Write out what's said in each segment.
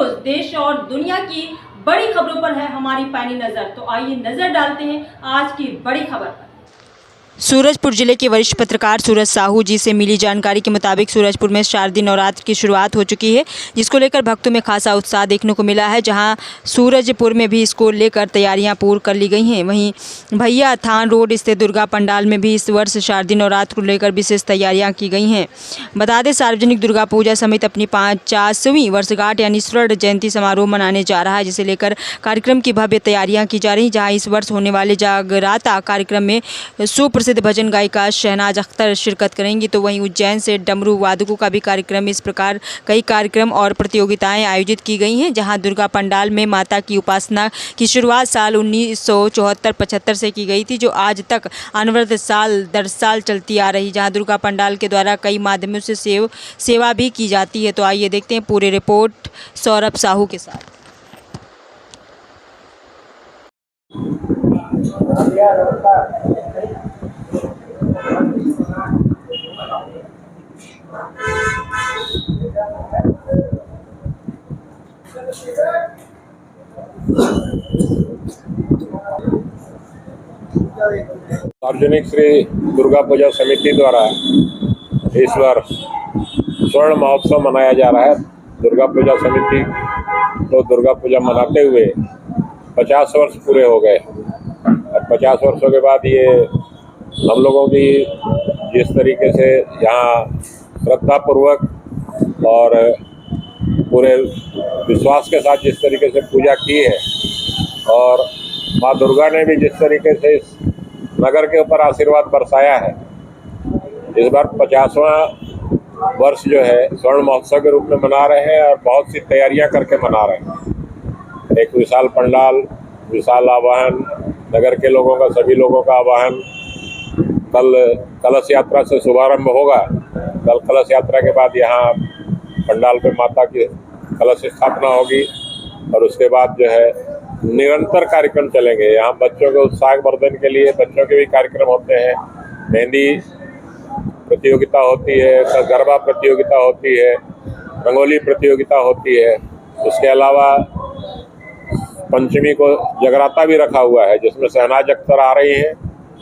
News देश और दुनिया की बड़ी खबरों पर है हमारी पैनी नजर। तो आइए नजर डालते हैं आज की बड़ी खबर पर। सूरजपुर जिले के वरिष्ठ पत्रकार सूरज साहू जी से मिली जानकारी के मुताबिक सूरजपुर में शारदीय नवरात्र की शुरुआत हो चुकी है, जिसको लेकर भक्तों में खासा उत्साह देखने को मिला है। जहां सूरजपुर में भी इसको लेकर तैयारियां पूर्ण कर ली गई हैं। वहीं भैया थान रोड स्थित दुर्गा पंडाल में भी इस वर्ष शारदीय नवरात्र को लेकर विशेष तैयारियां की गई हैं। बता दें, सार्वजनिक दुर्गा पूजा समिति अपनी 50वीं वर्षगांठ यानी स्वर्ण जयंती समारोह मनाने जा रहा है, जिसे लेकर कार्यक्रम की भव्य तैयारियां की जा रही। जहाँ इस वर्ष होने वाले जागराता कार्यक्रम में सुप्रसिद्ध भजन गायिका शहनाज अख्तर शिरकत करेंगी। तो वहीं उज्जैन से डमरू वादकों का भी कार्यक्रम, इस प्रकार कई कार्यक्रम और प्रतियोगिताएं आयोजित की गई हैं। जहां दुर्गा पंडाल में माता की उपासना की शुरुआत साल 1974-75 से की गई थी, जो आज तक अनवरत साल दर साल चलती आ रही। जहां दुर्गा पंडाल के द्वारा कई माध्यमों से सेवा भी की जाती है। तो आइए देखते हैं पूरी रिपोर्ट सौरभ साहू के साथ। सार्वजनिक श्री दुर्गा पूजा समिति द्वारा इस वर्ष स्वर्ण महोत्सव मनाया जा रहा है। दुर्गा पूजा समिति तो दुर्गा पूजा मनाते हुए 50 वर्ष पूरे हो गए और 50 वर्षों के बाद ये हम लोगों की जिस तरीके से यहाँ श्रद्धापूर्वक और पूरे विश्वास के साथ जिस तरीके से पूजा की है और माँ दुर्गा ने भी जिस तरीके से इस नगर के ऊपर आशीर्वाद बरसाया है, इस बार 50वां वर्ष जो है स्वर्ण महोत्सव के रूप में मना रहे हैं और बहुत सी तैयारियां करके मना रहे हैं। एक विशाल पंडाल, विशाल आवाहन, नगर के लोगों का, सभी लोगों का आवाहन। कल कलश यात्रा से शुभारंभ होगा। कल कलश यात्रा के बाद यहाँ पंडाल पे माता की कलश स्थापना होगी और उसके बाद जो है निरंतर कार्यक्रम चलेंगे। यहाँ बच्चों के उत्साह वर्धन के लिए बच्चों के भी कार्यक्रम होते हैं। मेहंदी प्रतियोगिता होती है, गरबा प्रतियोगिता होती है, रंगोली प्रतियोगिता होती है। उसके अलावा पंचमी को जगराता भी रखा हुआ है, जिसमें शहनाज अख्तर आ रही हैं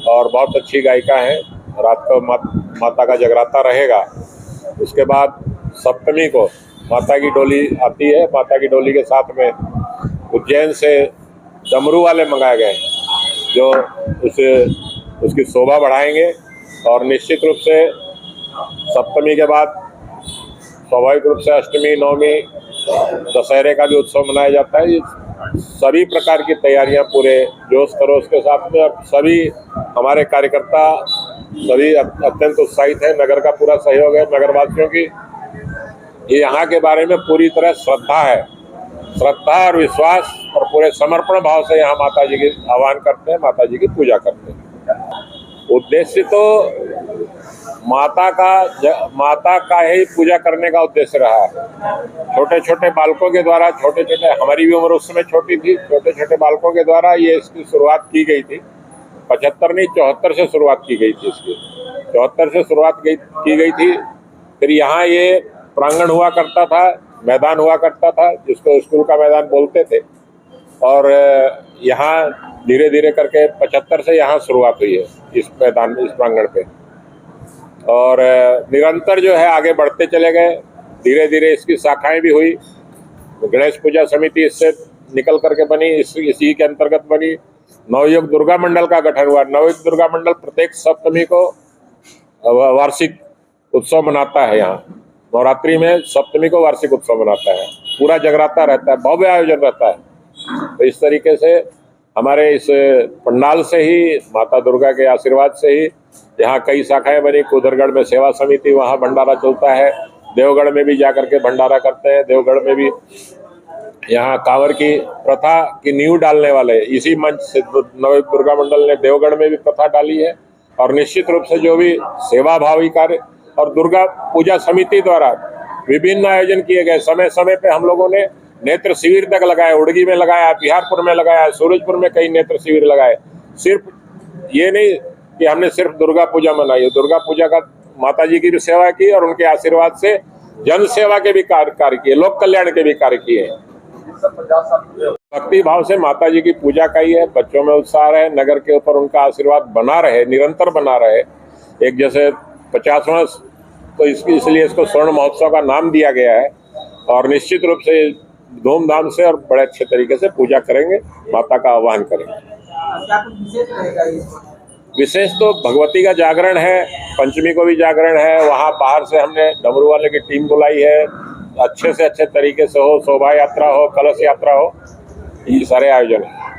और बहुत अच्छी गायिका हैं। रात को माता का जगराता रहेगा। उसके बाद सप्तमी को माता की डोली आती है। माता की डोली के साथ में उज्जैन से डमरू वाले मंगाए गए हैं, जो उसकी शोभा बढ़ाएंगे। और निश्चित रूप से सप्तमी के बाद स्वाभाविक रूप से अष्टमी, नवमी, दशहरे का भी उत्सव मनाया जाता है। सभी प्रकार की तैयारियां पूरे जोश खरोश के साथ में, और सभी हमारे कार्यकर्ता सभी अत्यंत उत्साहित है। नगर का पूरा सहयोग है। नगरवासियों की ये यहाँ के बारे में पूरी तरह श्रद्धा है। श्रद्धा और विश्वास और पूरे समर्पण भाव से यहाँ माता जी की आह्वान करते हैं, माता जी की पूजा करते हैं। उद्देश्य तो माता का ही पूजा करने का उद्देश्य रहा है। छोटे छोटे बालकों के द्वारा, हमारी भी उम्र उस समय छोटी थी, छोटे छोटे बालकों के द्वारा ये इसकी शुरुआत की गई थी। 75 नहीं 74 से शुरुआत की गई थी इसकी। 74 से शुरुआत की गई थी। फिर यहाँ ये प्रांगण हुआ करता था, मैदान हुआ करता था, जिसको स्कूल का मैदान बोलते थे। और यहाँ धीरे धीरे करके 75 से यहाँ शुरुआत हुई है इस मैदान में, इस प्रांगण पे। और निरंतर जो है आगे बढ़ते चले गए। धीरे धीरे इसकी शाखाएं भी हुई। गणेश पूजा समिति इससे निकल करके बनी, इसी के अंतर्गत बनी। नवयुग दुर्गा मंडल का गठन हुआ। नवयुग दुर्गा मंडल प्रत्येक सप्तमी को वार्षिक उत्सव मनाता है। यहाँ नवरात्रि में सप्तमी को वार्षिक उत्सव मनाता है। पूरा जगराता रहता है, भव्य आयोजन रहता है। तो इस तरीके से हमारे इस पंडाल से ही, माता दुर्गा के आशीर्वाद से ही यहाँ कई शाखाएं बनी। कुदरगढ़ में सेवा समिति, वहाँ भंडारा चलता है। देवगढ़ में भी जा करके भंडारा करते हैं। देवगढ़ में भी यहाँ कांवर की प्रथा की नींव डालने वाले इसी मंच से नवयुग दुर्गा मंडल ने देवगढ़ में भी प्रथा डाली है। और निश्चित रूप से जो भी सेवाभावी कार्य और दुर्गा पूजा समिति द्वारा विभिन्न आयोजन किए गए, समय समय पे हम लोगों ने नेत्र शिविर तक लगाए। उड़गी में लगाया, बिहारपुर में लगाया, सूरजपुर में कई नेत्र शिविर लगाए। सिर्फ ये नहीं कि हमने सिर्फ दुर्गा पूजा मनाई, दुर्गा पूजा का माता जी की भी सेवा की और उनके आशीर्वाद से जन सेवा के भी कार्य किए, लोक कल्याण के भी कार्य किए। भक्ति भाव से माता जी की पूजा का ही है। बच्चों में उत्साह है, नगर के ऊपर उनका आशीर्वाद बना रहे, निरंतर बना रहे। एक जैसे 50वां तो इसलिए इसको स्वर्ण महोत्सव का नाम दिया गया है और निश्चित रूप से धूमधाम से और बड़े अच्छे तरीके से पूजा करेंगे, माता का आह्वान करेंगे। विशेष तो भगवती का जागरण है, पंचमी को भी जागरण है। वहाँ बाहर से हमने डमरू वाले की टीम बुलाई है, अच्छे से अच्छे तरीके से हो, शोभा यात्रा हो, कलश यात्रा हो, ये सारे आयोजन है।